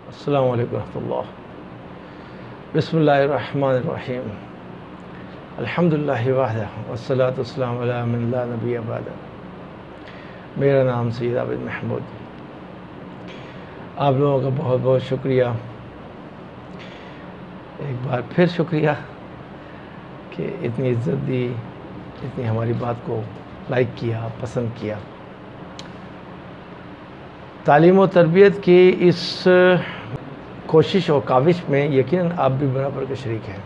السلام علیکم ورحمۃ اللہ۔ بسم اللہ الرحمن الرحیم۔ الحمدللہ وحدہ والصلاة والسلام علی من لا نبی بعدہ۔ میرا نام سید عابد محمود۔ آپ لوگوں کا بہت بہت شکریہ، ایک بار پھر شکریہ کہ اتنی عزت دی، اتنی ہماری بات کو لائک کیا، پسند کیا۔ تعلیم و تربیت کی اس کوشش اور کاوش میں یقیناً آپ بھی برابر کے شریک ہیں۔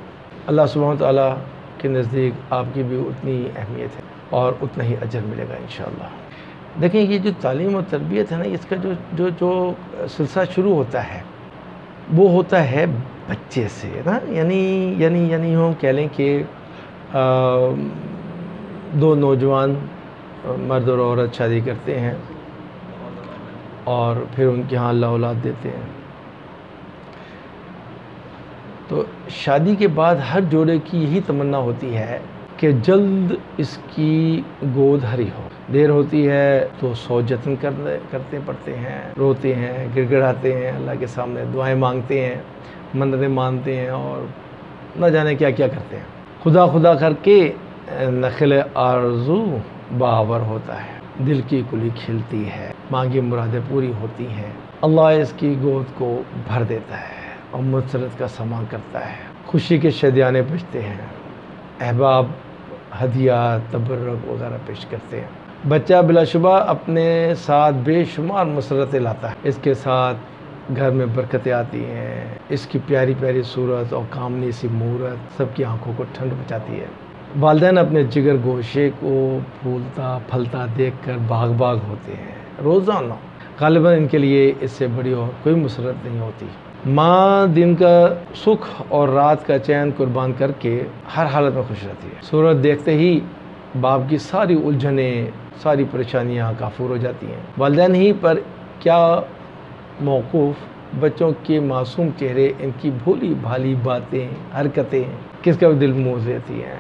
اللہ سبحانہ تعالیٰ کے نزدیک آپ کی بھی اتنی اہمیت ہے اور اتنا ہی اجر ملے گا انشاءاللہ۔ دیکھیں، یہ جو تعلیم و تربیت ہے نا، اس کا جو سلسلہ شروع ہوتا ہے وہ ہوتا ہے بچے سے نا، یعنی ہم کہہ لیں کہ دو نوجوان مرد اور عورت شادی کرتے ہیں اور پھر ان کے ہاں اللہ اولاد دیتے ہیں، تو شادی کے بعد ہر جوڑے کی یہی تمنا ہوتی ہے کہ جلد اس کی گود ہری ہو۔ دیر ہوتی ہے تو سو جتن کرتے پڑتے ہیں، روتے ہیں، گڑ گڑاتے ہیں، اللہ کے سامنے دعائیں مانگتے ہیں، منتیں مانتے ہیں اور نہ جانے کیا کیا کرتے ہیں۔ خدا خدا کر کے نخل آرزو باور ہوتا ہے، دل کی کلی کھلتی ہے، مانگی مرادیں پوری ہوتی ہیں، اللہ اس کی گود کو بھر دیتا ہے اور مسرت کا سامان کرتا ہے، خوشی کے شادیانے بجتے ہیں، احباب ہدیات تبرک وغیرہ پیش کرتے ہیں۔ بچہ بلا شبہ اپنے ساتھ بے شمار مسرتیں لاتا ہے، اس کے ساتھ گھر میں برکتیں آتی ہیں، اس کی پیاری پیاری صورت اور کامنی سی مورت سب کی آنکھوں کو ٹھنڈ پہنچاتی ہے۔ والدین اپنے جگر گوشے کو پھولتا پھلتا دیکھ کر باغ باغ ہوتے ہیں روزانہ۔ غالباً ان کے لیے اس سے بڑی اور کوئی مسرت نہیں ہوتی۔ ماں دن کا سکھ اور رات کا چین قربان کر کے ہر حالت میں خوش رہتی ہے۔ صورت دیکھتے ہی باپ کی ساری الجھنیں، ساری پریشانیاں کافور ہو جاتی ہیں۔ والدین ہی پر کیا موقوف بچوں کے معصوم چہرے، ان کی بھولی بھالی باتیں، حرکتیں کس کا دل موہ لیتی ہیں۔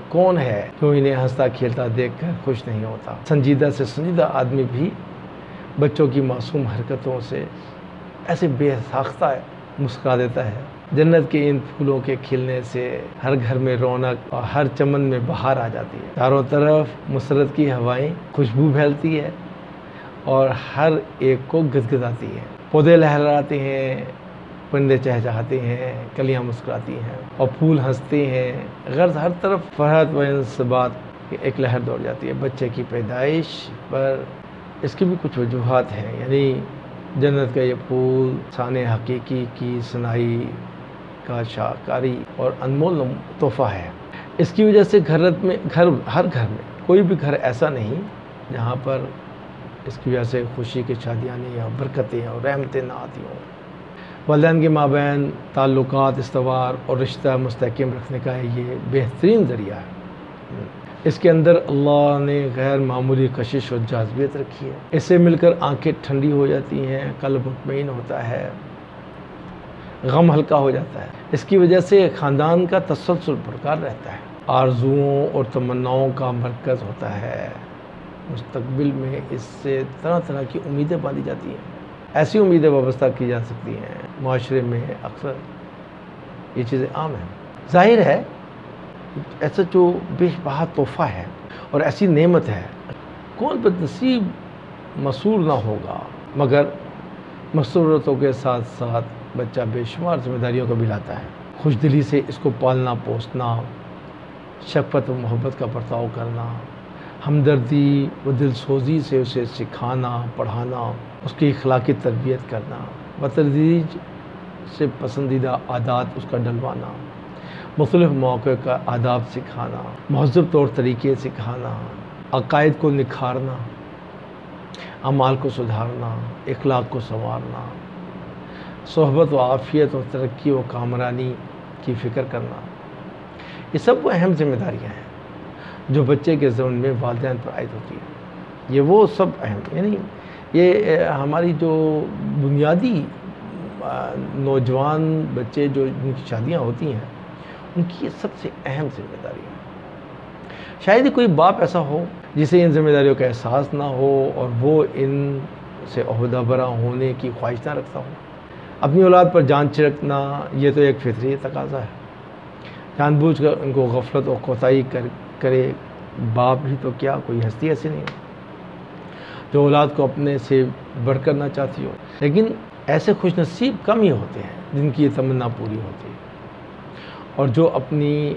کون ہے جو انہیں ہنستا کھیلتا دیکھ کر خوش نہیں ہوتا۔ سنجیدہ سے سنجیدہ آدمی بھی بچوں کی معصوم حرکتوں سے ایسے بے ساختہ مسکرا دیتا ہے۔ جنت کے ان پھولوں کے کھلنے سے ہر گھر میں رونق اور ہر چمن میں بہار آ جاتی ہے۔ چاروں طرف مسرت کی ہوائیں خوشبو پھیلتی ہے اور ہر ایک کو گدگداتی ہے۔ پودے لہراتے ہیں، پرندے چہچہاتے ہیں، کلیاں مسکراتی ہیں اور پھول ہنستے ہیں۔ غرض ہر طرف فرحت و انصبات کی ایک لہر دوڑ جاتی ہے۔ بچے کی پیدائش پر اس کی بھی کچھ وجوہات ہیں، یعنی جنت کا یہ پھول شان حقیقی کی صنائی کا شاہکاری اور انمول تحفہ ہے۔ اس کی وجہ سے ہر گھر میں کوئی بھی گھر ایسا نہیں جہاں پر اس کی وجہ سے خوشی کی شادیاں یا برکتیں اور رحمتیں نہ آتی ہوں۔ والدین کے مابین تعلقات استوار اور رشتہ مستحکم رکھنے کا یہ بہترین ذریعہ ہے۔ اس کے اندر اللہ نے غیر معمولی کشش اور جاذبیت رکھی ہے۔ اس سے مل کر آنکھیں ٹھنڈی ہو جاتی ہیں، قلب مطمئن ہوتا ہے، غم ہلکا ہو جاتا ہے۔ اس کی وجہ سے خاندان کا تسلسل برقرار رہتا ہے، آرزوؤں اور تمناؤں کا مرکز ہوتا ہے۔ مستقبل میں اس سے طرح طرح کی امیدیں باندھی جاتی ہیں، ایسی امیدیں وابستہ کی جا سکتی ہیں۔ معاشرے میں اکثر یہ چیزیں عام ہیں۔ ظاہر ہے ایسا جو بے بہا تحفہ ہے اور ایسی نعمت ہے، کون بد نصیب مسرور نہ ہوگا، مگر مسرتوں کے ساتھ ساتھ بچہ بے شمار ذمہ داریوں کو بھی لاتا ہے۔ خوش دلی سے اس کو پالنا پوسنا، شفقت و محبت کا برتاؤ کرنا، ہمدردی و دل سوزی سے اسے سکھانا پڑھانا، اس کی اخلاقی تربیت کرنا، بتدریج سے پسندیدہ عادات اس کا ڈلوانا، مختلف مواقع کا آداب سکھانا، مہذب طور طریقے سکھانا، عقائد کو نکھارنا، اعمال کو سدھارنا، اخلاق کو سنوارنا، صحبت و عافیت و ترقی و کامرانی کی فکر کرنا، یہ سب وہ اہم ذمہ داریاں ہیں جو بچے کے ضمن میں والدین پر عائد ہوتی ہیں۔ یہ وہ سب اہم، یعنی یہ ہماری جو بنیادی نوجوان بچے جو جن کی شادیاں ہوتی ہیں، ان کی یہ سب سے اہم ذمہ داری ہے۔ شاید ہی کوئی باپ ایسا ہو جسے ان ذمہ داریوں کا احساس نہ ہو اور وہ ان سے عہدہ برا ہونے کی خواہش نہ رکھتا ہو۔ اپنی اولاد پر جان چھڑکنا یہ تو ایک فطری تقاضا ہے. جان بوجھ کر ان کو غفلت اور کوتاہی کرے باپ ہی تو کیا کوئی ہستی ایسی نہیں ہو جو اولاد کو اپنے سے بڑھ کر نہ چاہتی ہو. لیکن ایسے خوش نصیب کم ہی ہوتے ہیں جن کی یہ تمنا پوری ہوتی ہے اور جو اپنی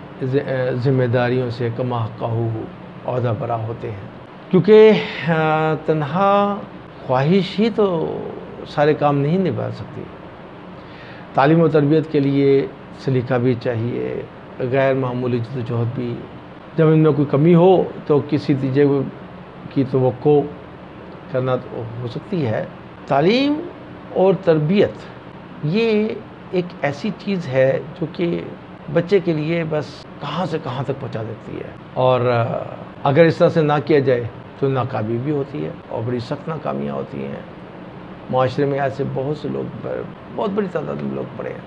ذمہ داریوں سے کما قہو عہدہ برا ہوتے ہیں. کیونکہ تنہا خواہش ہی تو سارے کام نہیں نبھا سکتی. تعلیم و تربیت کے لیے سلیقہ بھی چاہیے، غیر معمولی جدوجہد بھی. جب ان میں کوئی کمی ہو تو کسی نتیجے کی توقع کرنا ہو سکتی ہے. تعلیم اور تربیت یہ ایک ایسی چیز ہے جو کہ بچے کے لیے بس کہاں سے کہاں تک پہنچا دیتی ہے، اور اگر اس طرح سے نہ کیا جائے تو ناکامی بھی ہوتی ہے اور بڑی سخت ناکامیاں ہوتی ہیں. معاشرے میں ایسے بہت سے لوگ، بہت بڑی تعداد میں لوگ پڑے ہیں.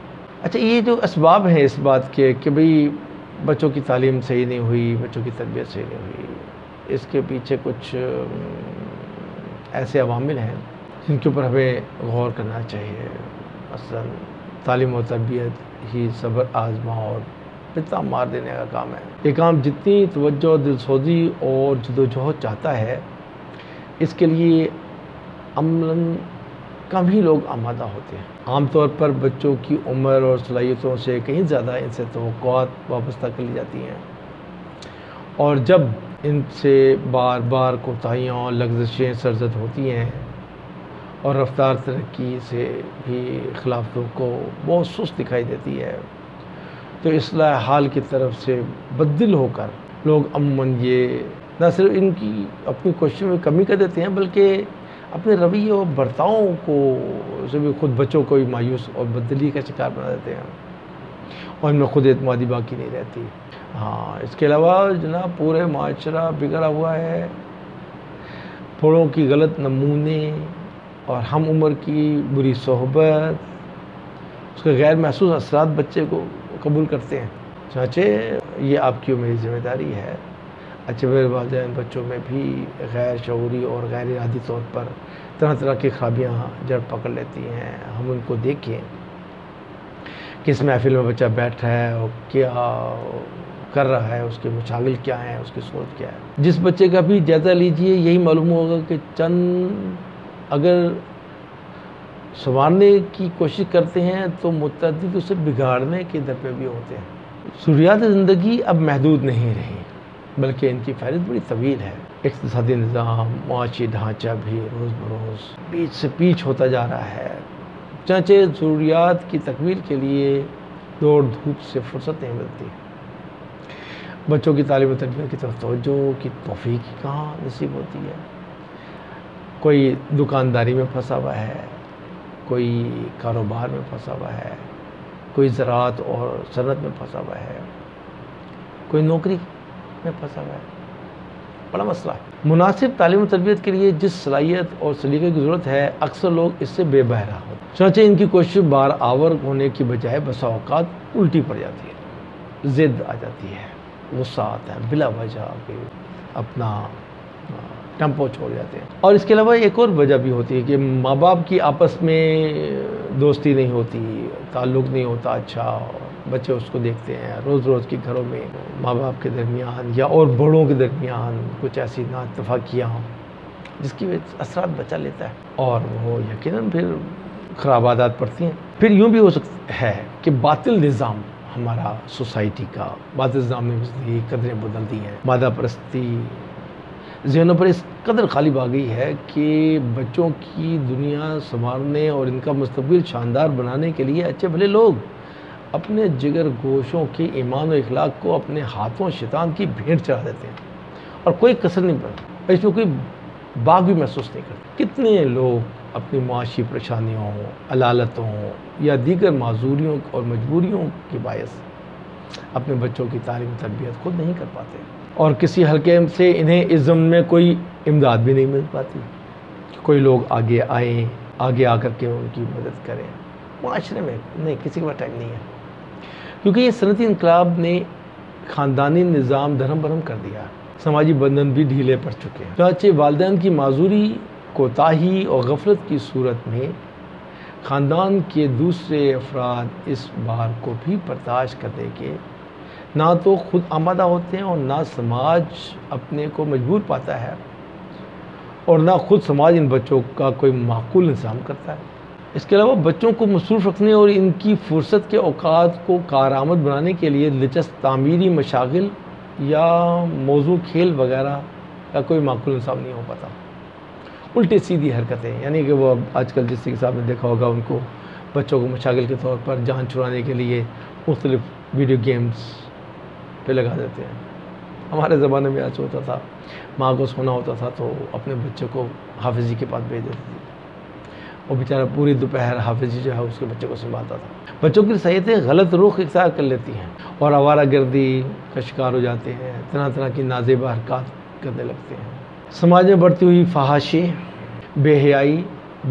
اچھا، یہ جو اسباب ہیں اس بات کے کہ بھئی بچوں کی تعلیم صحیح نہیں ہوئی، بچوں کی تربیت صحیح نہیں ہوئی، اس کے پیچھے کچھ ایسے عوامل ہیں جن کے اوپر ہمیں غور کرنا چاہیے. مثلا تعلیم و تربیت ہی صبر آزما اور پتا مار دینے کا کام ہے. یہ کام جتنی توجہ، دلسوزی اور جدوجہد چاہتا ہے، اس کے لیے عملاً کم ہی لوگ آمادہ ہوتے ہیں. عام طور پر بچوں کی عمر اور صلاحیتوں سے کہیں زیادہ ان سے توقعات وابستہ کر لی جاتی ہیں، اور جب ان سے بار بار کوتاہیاں اور لغزشیں سرزد ہوتی ہیں اور رفتار ترقی سے بھی خلافوں کو بہت سست دکھائی دیتی ہے، تو اصلاح حال کی طرف سے بددل ہو کر لوگ عموماً یہ نہ صرف ان کی اپنی کوششوں میں کمی کر دیتے ہیں بلکہ اپنے رویے اور برتاؤں کو سے بھی خود بچوں کو بھی مایوس اور بددلی کا شکار بنا دیتے ہیں اور ان میں خود اعتمادی باقی نہیں رہتی. ہاں، اس کے علاوہ جناب پورے معاشرہ بگڑا ہوا ہے. بڑوں کی غلط نمونے اور ہم عمر کی بری صحبت، اس کے غیر محسوس اثرات بچے کو قبول کرتے ہیں. چنانچہ یہ آپ کی میری ذمہ داری ہے. اچھے بڑے والدین بچوں میں بھی غیر شعوری اور غیر ارادی طور پر طرح طرح کی خرابیاں جڑ پکڑ لیتی ہیں. ہم ان کو دیکھیں کس محفل میں بچہ بیٹھا ہے اور کیا کر رہا ہے، اس کے مشاغل کیا ہیں، اس کی سوچ کیا ہے. جس بچے کا بھی جائزہ لیجئے یہی معلوم ہوگا کہ چند اگر سنوارنے کی کوشش کرتے ہیں تو متعدد اسے بگاڑنے کے در پہ بھی ہوتے ہیں. ضروریات زندگی اب محدود نہیں رہی بلکہ ان کی فہرست بڑی طویل ہے. اقتصادی نظام، معاشی ڈھانچہ بھی روز بروز پیچھ سے پیچھ ہوتا جا رہا ہے. چنانچہ ضروریات کی تکمیل کے لیے دوڑ دھوپ سے فرصت نہیں ملتی. بچوں کی تعلیم و تربیت کی طرف توجہ کی توفیق کہاں نصیب ہوتی ہے. کوئی دکانداری میں پھنسا ہوا ہے، کوئی کاروبار میں پھنسا ہوا ہے، کوئی زراعت اور صنعت میں پھنسا ہوا ہے، کوئی نوکری میں پھنسا ہوا ہے. بڑا مسئلہ ہے. مناسب تعلیم و تربیت کے لیے جس صلاحیت اور سلیقے کی ضرورت ہے اکثر لوگ اس سے بے بہرہ ہوتے ہیں. چنانچہ ان کی کوشش بار آور ہونے کی بجائے بسا اوقات الٹی پڑ جاتی ہے. ضد آ جاتی ہے، غصہ آتا ہے، بلا وجہ اپنا ٹیمپو چھوڑ جاتے ہیں. اور اس کے علاوہ ایک اور وجہ بھی ہوتی ہے کہ ماں باپ کی آپس میں دوستی نہیں ہوتی، تعلق نہیں ہوتا. اچھا، بچے اس کو دیکھتے ہیں روز روز کے گھروں میں ماں باپ کے درمیان یا اور بڑوں کے درمیان کچھ ایسی نا اتفاقیاں ہوں جس کی اثرات بچہ لیتا ہے اور وہ یقیناً پھر خراب عادات پڑتی ہیں. پھر یوں بھی ہو سکتا ہے کہ باطل نظام ہمارا سوسائٹی کا باطل نظام نے قدریں بدل دی ہیں. مادہ پرستی ذہنوں پر اس قدر غالب آ گئی ہے کہ بچوں کی دنیا سنوارنے اور ان کا مستقبل شاندار بنانے کے لیے اچھے بھلے لوگ اپنے جگر گوشوں کے ایمان و اخلاق کو اپنے ہاتھوں شیطان کی بھیڑ چڑھا دیتے ہیں اور کوئی کسر نہیں پڑتا، اس میں کوئی باغ بھی محسوس نہیں کرتے. کتنے لوگ اپنی معاشی پریشانیوں، علالتوں یا دیگر معذوریوں اور مجبوریوں کے باعث اپنے بچوں کی تعلیم و تربیت خود نہیں کر پاتے اور کسی حلقے سے انہیں اس ضمن میں کوئی امداد بھی نہیں مل پاتی. کوئی لوگ آگے آئیں، آگے آ کر کے ان کی مدد کریں. معاشرے میں نہیں، کسی کے پاس ٹائم نہیں ہے کیونکہ یہ صنعتی انقلاب نے خاندانی نظام دھرم برہم کر دیا. سماجی بندھن بھی ڈھیلے پڑ چکے ہیں. چنانچہ والدین کی معذوری، کوتاہی اور غفلت کی صورت میں خاندان کے دوسرے افراد اس بار کو بھی برداشت کرنے کے نہ تو خود آمادہ ہوتے ہیں اور نہ سماج اپنے کو مجبور پاتا ہے اور نہ خود سماج ان بچوں کا کوئی معقول انتظام کرتا ہے۔ اس کے علاوہ بچوں کو مصروف رکھنے اور ان کی فرصت کے اوقات کو کارآمد بنانے کے لیے دلچسپ تعمیری مشاغل یا موضوع کھیل وغیرہ کا کوئی معقول انتظام نہیں ہو پاتا۔ الٹی سیدھی حرکتیں، یعنی کہ وہ آج کل جس کے حساب نے دیکھا ہوگا ان کو بچوں کو مشاغل کے طور پر جان چھڑانے کے لیے مختلف ویڈیو گیمز پہ لگا دیتے ہیں۔ ہمارے زمانے میں ایسا ہوتا تھا، ماں کو سونا ہوتا تھا تو اپنے بچے کو حافظ جی کے پاس بھیج دیتی تھی، وہ بیچارہ پوری دوپہر حافظ جی جو ہے اس کے بچے کو سنبھالتا تھا۔ بچوں کی صحتیں غلط رخ اختیار کر لیتی ہیں اور آوارہ گردی کا شکار ہو جاتے ہیں، طرح طرح کی نازیبہ حرکات کرنے لگتے ہیں۔ سماج میں بڑھتی ہوئی فحاشی، بے حیائی،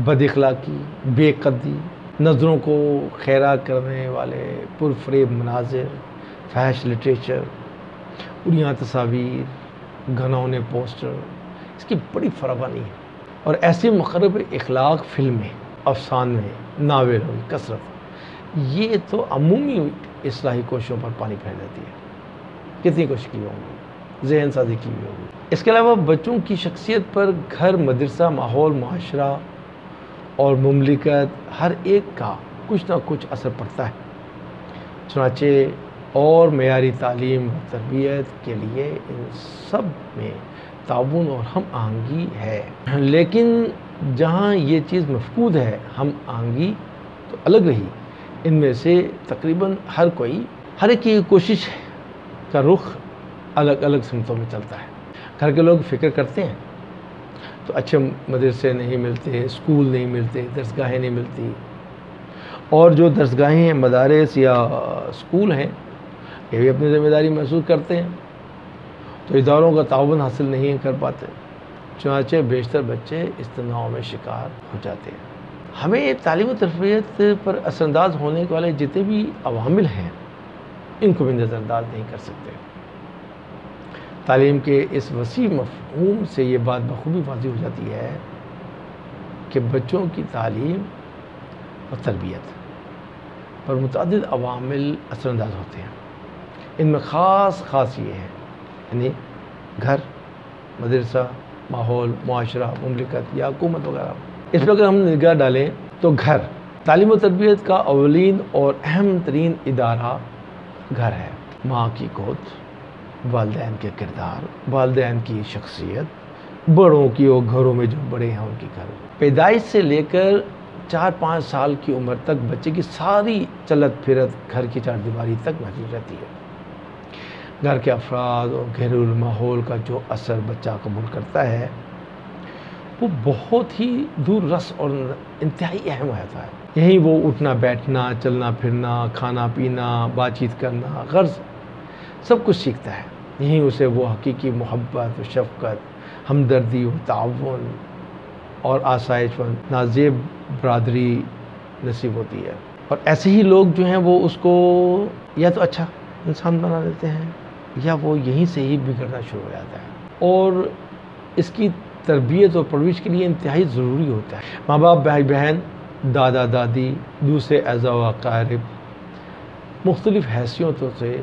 بد اخلاقی، بے قدری، نظروں کو خیرہ کرنے والے پرفریب مناظر، فحش لٹریچر، اڑیاں تصاویر، گھنونے پوسٹر، اس کی بڑی فراوانی ہے اور ایسی مخرب اخلاق فلمیں، افسانے، ناول ہوئی کثرت، یہ تو عمومی اصلاحی کوششوں پر پانی پھیر دیتی ہے۔ کتنی کوشش کی ہوگی، ذہن سازی کی ہوئی ہوگی۔ اس کے علاوہ بچوں کی شخصیت پر گھر، مدرسہ، ماحول، معاشرہ اور مملکت ہر ایک کا کچھ نہ کچھ اثر پڑتا ہے۔ چنانچہ اور معیاری تعلیم و تربیت کے لیے ان سب میں تعاون اور ہم آہنگی ہے، لیکن جہاں یہ چیز مفقود ہے، ہم آہنگی تو الگ رہی، ان میں سے تقریباً ہر ایک کی کوشش کا رخ الگ الگ سمتوں میں چلتا ہے۔ گھر کے لوگ فکر کرتے ہیں تو اچھے مدرسے نہیں ملتے، اسکول نہیں ملتے، درسگاہیں نہیں ملتی، اور جو درسگاہیں، مدارس یا اسکول ہیں یہ بھی اپنی ذمہ داری محسوس کرتے ہیں تو اداروں کا تعاون حاصل نہیں کر پاتے، چنانچہ بیشتر بچے اس تناؤ میں شکار ہو جاتے ہیں۔ ہمیں تعلیم و تربیت پر اثر انداز ہونے والے جتنے بھی عوامل ہیں ان کو بھی نظر انداز نہیں کر سکتے۔ تعلیم کے اس وسیع مفہوم سے یہ بات بخوبی واضح ہو جاتی ہے کہ بچوں کی تعلیم اور تربیت پر متعدد عوامل اثر انداز ہوتے ہیں۔ ان میں خاص یہ ہے، یعنی گھر، مدرسہ، ماحول، معاشرہ، مملکت یا حکومت وغیرہ۔ اس پر اگر ہم نگاہ ڈالیں تو گھر، تعلیم و تربیت کا اولین اور اہم ترین ادارہ گھر ہے۔ ماں کی گود، والدین کے کردار، والدین کی شخصیت، بڑوں کی اور گھروں میں جو بڑے ہیں ان کی گھر، پیدائش سے لے کر 4-5 سال کی عمر تک بچے کی ساری چلت پھرت گھر کی چار دیواری تک محدود رہتی ہے۔ گھر کے افراد اور گھریلو ماحول کا جو اثر بچہ قبول کرتا ہے وہ بہت ہی دور رس اور انتہائی اہم ہوتا ہے۔ یہیں وہ اٹھنا بیٹھنا، چلنا پھرنا، کھانا پینا، بات چیت کرنا، غرض سب کچھ سیکھتا ہے۔ یہیں اسے وہ حقیقی محبت و شفقت، ہمدردی و تعاون اور آسائش و نازیب برادری نصیب ہوتی ہے، اور ایسے ہی لوگ جو ہیں وہ اس کو یا تو اچھا انسان بنا دیتے ہیں یا وہ یہیں سے ہی بگڑنا شروع ہو جاتا ہے، اور اس کی تربیت اور پرورش کے لیے انتہائی ضروری ہوتا ہے۔ ماں باپ، بھائی بہن، دادا دادی، دوسرے اعزاء و اقارب مختلف حیثیتوں سے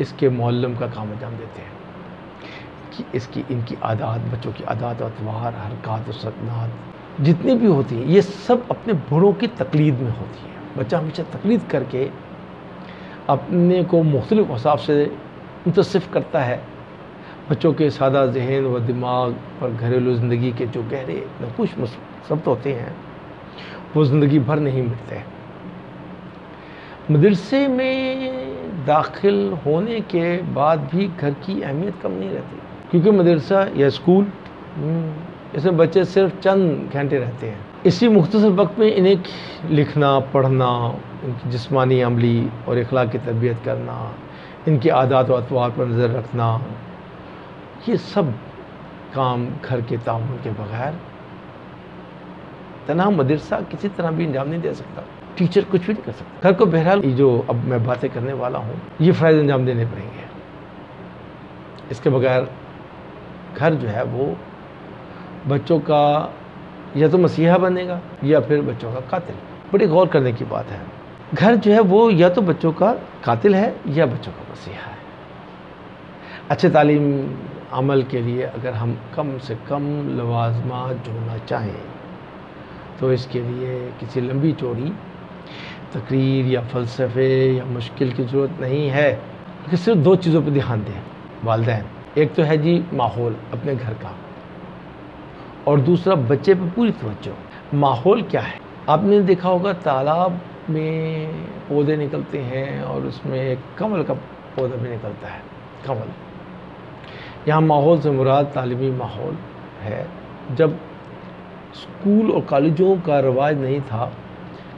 اس کے معلم کا کام انجام دیتے ہیں کہ ان کی عادات، بچوں کی عادات و اطوار، حرکات و سکنات جتنی بھی ہوتی ہیں یہ سب اپنے بڑوں کی تقلید میں ہوتی ہے۔ بچہ ہمیشہ تقلید کر کے اپنے کو مختلف اوصاف سے متصف کرتا ہے۔ بچوں کے سادہ ذہن و دماغ پر گھریلو زندگی کے جو گہرے نقوش مسلط ہوتے ہیں وہ زندگی بھر نہیں مٹتے۔ مدرسے میں داخل ہونے کے بعد بھی گھر کی اہمیت کم نہیں رہتی، کیونکہ مدرسہ یا اسکول اس میں بچے صرف چند گھنٹے رہتے ہیں۔ اسی مختصر وقت میں انہیں لکھنا، پڑھنا، ان کی جسمانی، عملی اور اخلاق کی تربیت کرنا، ان کی عادات و اطوار پر نظر رکھنا، یہ سب کام گھر کے تعاون کے بغیر تنہا مدرسہ کسی طرح بھی انجام نہیں دے سکتا، ٹیچر کچھ بھی نہیں کر سکتا۔ گھر کو بہرحال یہ جو اب میں باتیں کرنے والا ہوں یہ فرائض انجام دینے پڑیں گے، اس کے بغیر گھر جو ہے وہ بچوں کا یا تو مسیحا بنے گا یا پھر بچوں کا قاتل۔ بڑی غور کرنے کی بات ہے. گھر جو ہے وہ یا تو بچوں کا قاتل ہے یا بچوں کا مسیحا ہے. اچھے تعلیم عمل کے لیے اگر ہم کم سے کم لوازمات جوڑنا چاہیں تو اس کے لیے کسی لمبی چوڑی تقریر یا فلسفے یا مشکل کی ضرورت نہیں ہے. کہ صرف 2 چیزوں پہ دھیان دیں والدین. ایک تو ہے جی ماحول اپنے گھر کا، اور دوسرا بچے پہ پوری توجہ. ماحول کیا ہے؟ آپ نے دیکھا ہوگا تالاب میں پودے نکلتے ہیں اور اس میں ایک کمل کا پودا بھی نکلتا ہے، کمل. یہاں ماحول سے مراد تعلیمی ماحول ہے. جب اسکول اور کالجوں کا رواج نہیں تھا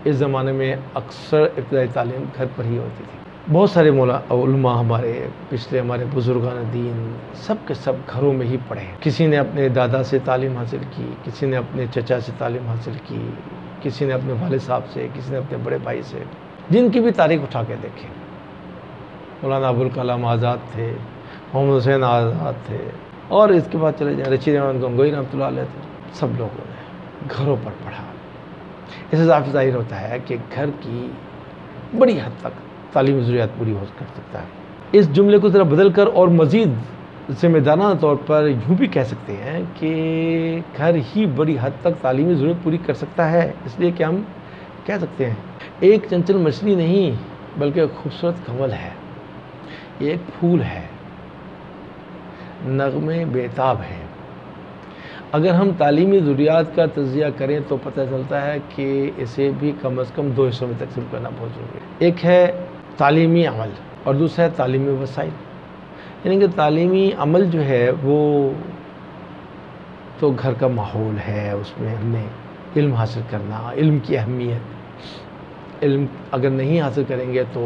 اس زمانے میں اکثر ابتدائی تعلیم گھر پر ہی ہوتی تھی. بہت سارے علماء ہمارے بزرگان دین سب کے سب گھروں میں ہی پڑھے ہیں. کسی نے اپنے دادا سے تعلیم حاصل کی، کسی نے اپنے چچا سے تعلیم حاصل کی، کسی نے اپنے والد صاحب سے، کسی نے اپنے بڑے بھائی سے. جن کی بھی تاریخ اٹھا کے دیکھیں، مولانا ابوالکلام آزاد تھے، محمد حسین آزاد تھے، اور اس کے بعد چلے جائیں رشید احمد گنگوئی رحمۃ اللہ علیہ تھے. سب لوگوں نے گھروں پر پڑھا. اس سے ظاہر ہوتا ہے کہ گھر کی بڑی حد تک تعلیمی ضروریات پوری ہو کر سکتا ہے. اس جملے کو ذرا بدل کر اور مزید ذمہ دارانہ طور پر یوں بھی کہہ سکتے ہیں کہ گھر ہی بڑی حد تک تعلیمی ضرورت پوری کر سکتا ہے. اس لیے کہ ہم کہہ سکتے ہیں ایک چنچل مچھلی نہیں بلکہ ایک خوبصورت کمل ہے، ایک پھول ہے، نغمے بیتاب ہے. اگر ہم تعلیمی ضروریات کا تجزیہ کریں تو پتہ چلتا ہے کہ اسے بھی کم از کم 2 حصوں میں تقسیم کرنا بہت ضروری ہے. ایک ہے تعلیمی عمل اور دوسرا ہے تعلیمی وسائل. یعنی کہ تعلیمی عمل جو ہے وہ تو گھر کا ماحول ہے، اس میں ہم نے علم حاصل کرنا، علم کی اہمیت، علم اگر نہیں حاصل کریں گے تو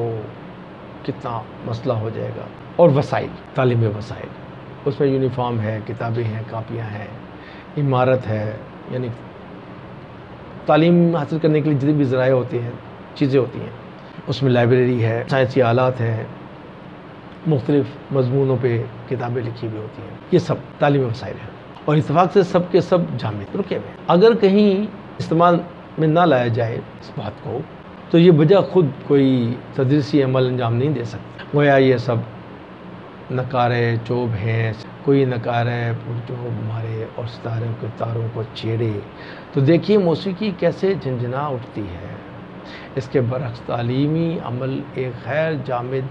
کتنا مسئلہ ہو جائے گا. اور وسائل، تعلیمی وسائل، اس میں یونیفارم ہے، کتابیں ہیں، کاپیاں ہیں، عمارت ہے. یعنی تعلیم حاصل کرنے کے لیے جتنے بھی ذرائع ہوتے ہیں، چیزیں ہوتی ہیں، اس میں لائبریری ہے، سائنسی آلات ہیں، مختلف مضمونوں پہ کتابیں لکھی ہوئی ہوتی ہیں. یہ سب تعلیمی وسائل ہیں اور اتفاق سے سب کے سب جامع رکے ہوئے ہیں. اگر کہیں استعمال میں نہ لایا جائے اس بات کو تو یہ بجا خود کوئی تدریسی عمل انجام نہیں دے سکتا. گویا یہ سب نقارے چوب ہیں. کوئی نقارے جو مارے اور ستاروں کے تاروں کو چھیڑے تو دیکھیے موسیقی کیسے جھنجھنا اٹھتی ہے. اس کے برعکس تعلیمی عمل ایک غیر جامد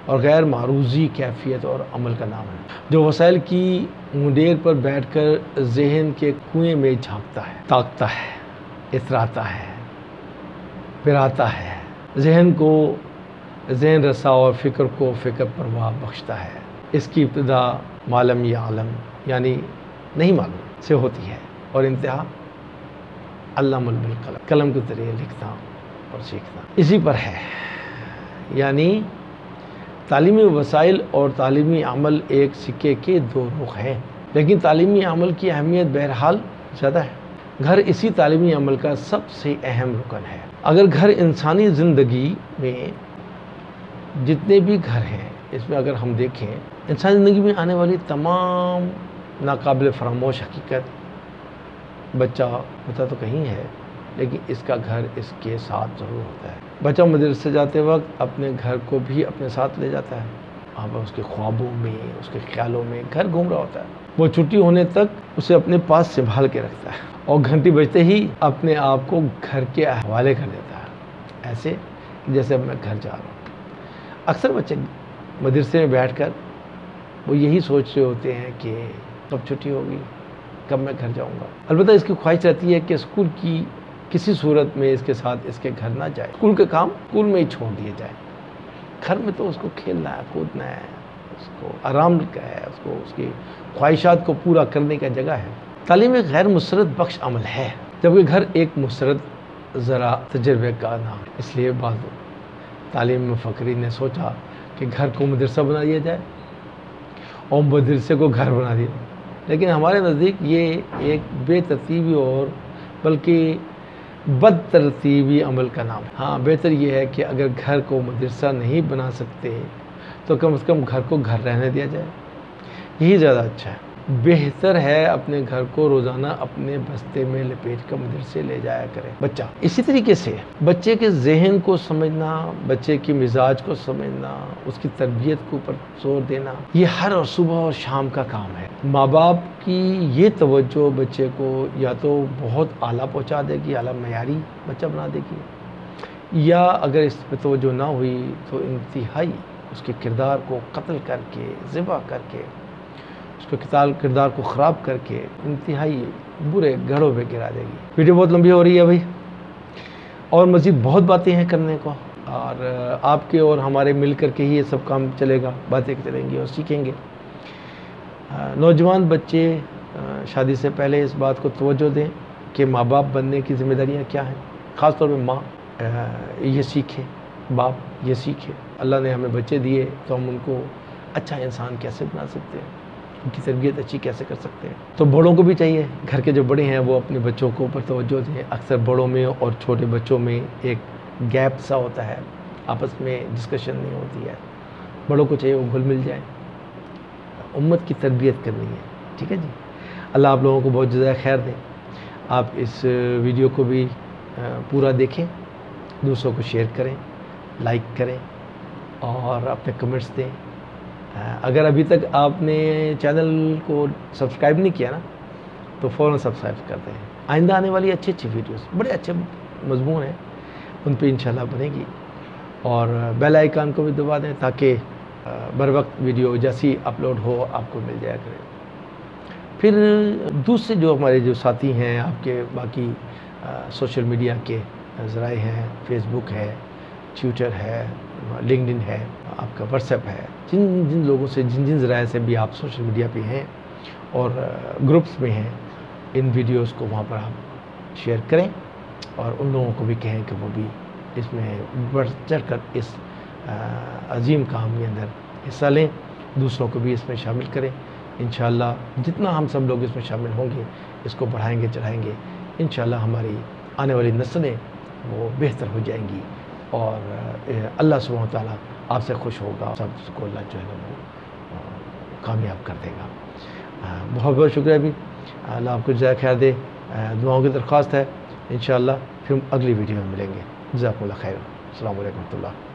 اور غیر معروضی کیفیت اور عمل کا نام ہے جو وسائل کی منڈیر پر بیٹھ کر ذہن کے کنویں میں جھانکتا ہے، تاکتا ہے، اتراتا ہے، پھراتا ہے، ذہن رسا اور فکر کو فکر پرواہ بخشتا ہے. اس کی ابتدا معلم یا عالم یعنی نہیں معلوم سے ہوتی ہے اور انتہا علم بالقلم، قلم کے ذریعے لکھنا اور سیکھنا اسی پر ہے. یعنی تعلیمی وسائل اور تعلیمی عمل ایک سکے کے 2 رخ ہیں، لیکن تعلیمی عمل کی اہمیت بہرحال زیادہ ہے. گھر اسی تعلیمی عمل کا سب سے اہم رکن ہے. اگر گھر انسانی زندگی میں جتنے بھی گھر ہیں اس میں اگر ہم دیکھیں انسانی زندگی میں آنے والی تمام ناقابل فراموش حقیقت، بچہ ہوتا تو کہیں ہے لیکن اس کا گھر اس کے ساتھ ضرور ہوتا ہے. بچہ مدرسے جاتے وقت اپنے گھر کو بھی اپنے ساتھ لے جاتا ہے. اب اس کے خوابوں میں، اس کے خیالوں میں گھر گھوم رہا ہوتا ہے. وہ چھٹی ہونے تک اسے اپنے پاس سنبھال کے رکھتا ہے اور گھنٹی بجتے ہی اپنے آپ کو گھر کے حوالے کر دیتا ہے، ایسے جیسے اب میں گھر جا رہا ہوں. اکثر بچے مدرسے میں بیٹھ کر وہ یہی سوچ رہے ہوتے ہیں کہ کب چھٹی ہوگی، کب میں گھر جاؤں گا. البتہ اس کی خواہش رہتی ہے کہ اسکول کی کسی صورت میں اس کے ساتھ اس کے گھر نہ جائے، اسکول کے کام اسکول میں ہی چھوڑ دیے جائیں. گھر میں تو اس کو کھیلنا ہے، کودنا ہے، اس کو آرام کا ہے، اس کو اس کی خواہشات کو پورا کرنے کا جگہ ہے. تعلیم ایک غیر مسرت بخش عمل ہے جبکہ گھر ایک مسرت ذرا تجربے کا نام. اس لیے بعض تعلیم مفکرین نے سوچا کہ گھر کو مدرسہ بنا دیا جائے اور مدرسے کو گھر بنا دیا جائے. لیکن ہمارے نزدیک یہ ایک بے ترتیبی اور بلکہ بد ترتیبی عمل کا نام ہے. ہاں، بہتر یہ ہے کہ اگر گھر کو مدرسہ نہیں بنا سکتے تو کم از کم گھر کو گھر رہنے دیا جائے. یہی زیادہ اچھا ہے. بہتر ہے اپنے گھر کو روزانہ اپنے بستے میں لپیٹ کر مدرسے لے جایا کرے بچہ۔ اسی طریقے سے بچے کے ذہن کو سمجھنا، بچے کی مزاج کو سمجھنا، اس کی تربیت کے اوپر زور دینا، یہ ہر صبح اور شام کا کام ہے۔ ماں باپ کی یہ توجہ بچے کو یا تو بہت اعلیٰ پہنچا دے گی، اعلیٰ معیاری بچہ بنا دے گی، یا اگر اس پہ توجہ نہ ہوئی تو انتہائی اس کے کردار کو قتل کر کے، ذبح کر کے، اس کے کردار کو خراب کر کے انتہائی برے گڑھوں پہ گرا دے گی۔ ویڈیو بہت لمبی ہو رہی ہے بھائی، اور مزید بہت باتیں ہیں کرنے کو، اور آپ کے اور ہمارے مل کر کے ہی یہ سب کام چلے گا، باتیں چلیں گی اور سیکھیں گے۔ نوجوان بچے شادی سے پہلے اس بات کو توجہ دیں کہ ماں باپ بننے کی ذمہ داریاں کیا ہیں، خاص طور پہ ماں یہ سیکھے، باپ یہ سیکھے۔ اللہ نے ہمیں بچے دیے تو ہم ان کو اچھا انسان کیسے بنا سکتے ہیں، ان کی تربیت اچھی کیسے کر سکتے ہیں۔ تو بڑوں کو بھی چاہیے، گھر کے جو بڑے ہیں وہ اپنے بچوں کو اوپر توجہ دیں۔ اکثر بڑوں میں اور چھوٹے بچوں میں ایک گیپ سا ہوتا ہے، آپس میں ڈسکشن نہیں ہوتی ہے، بڑوں کو چاہیے وہ گھل مل جائیں، امت کی تربیت کرنی ہے، ٹھیک ہے جی۔ اللہ آپ لوگوں کو بہت جزائے خیر دیں۔ آپ اس ویڈیو کو بھی پورا دیکھیں، دوسروں کو شیئر کریں، لائک کریں اور اپنے کمنٹس دیں۔ اگر ابھی تک آپ نے چینل کو سبسکرائب نہیں کیا نا تو فوراً سبسکرائب کر دیں۔ آئندہ آنے والی اچھی ویڈیوز، بڑے اچھے مضمون ہیں، ان پہ انشاءاللہ بنے گی، اور بیل آئیکن کو بھی دبا دیں تاکہ بر وقت ویڈیو جیسی اپلوڈ ہو آپ کو مل جایا کرے۔ پھر دوسرے جو ہمارے جو ساتھی ہیں آپ کے باقی سوشل میڈیا کے ذرائع ہیں، فیس بک ہے، ٹویٹر ہے، لنکڈ ان ہے، آپ کا واٹس ایپ ہے، جن لوگوں سے جن ذرائع سے بھی آپ سوشل میڈیا پہ ہیں اور گروپس میں ہیں، ان ویڈیوز کو وہاں پر آپ شیئر کریں، اور ان لوگوں کو بھی کہیں کہ وہ بھی اس میں بڑھ چڑھ کر اس عظیم کام کے اندر حصہ لیں، دوسروں کو بھی اس میں شامل کریں۔ انشاءاللہ جتنا ہم سب لوگ اس میں شامل ہوں گے، اس کو بڑھائیں گے چڑھائیں گے، انشاءاللہ ہماری آنے والی نسلیں وہ بہتر ہو جائیں گی، اور اللہ سبحانہ وتعالیٰ آپ سے خوش ہوگا، سب کو اللہ جو ہے وہ کامیاب کر دے گا۔ بہت بہت شکریہ بھی، اللہ آپ کو جزائے خیر دے، دعاؤں کی درخواست ہے۔ انشاءاللہ پھر ہم اگلی ویڈیو میں ملیں گے۔ جزاکم اللہ خیر، السلام علیکم ورحمۃ اللہ۔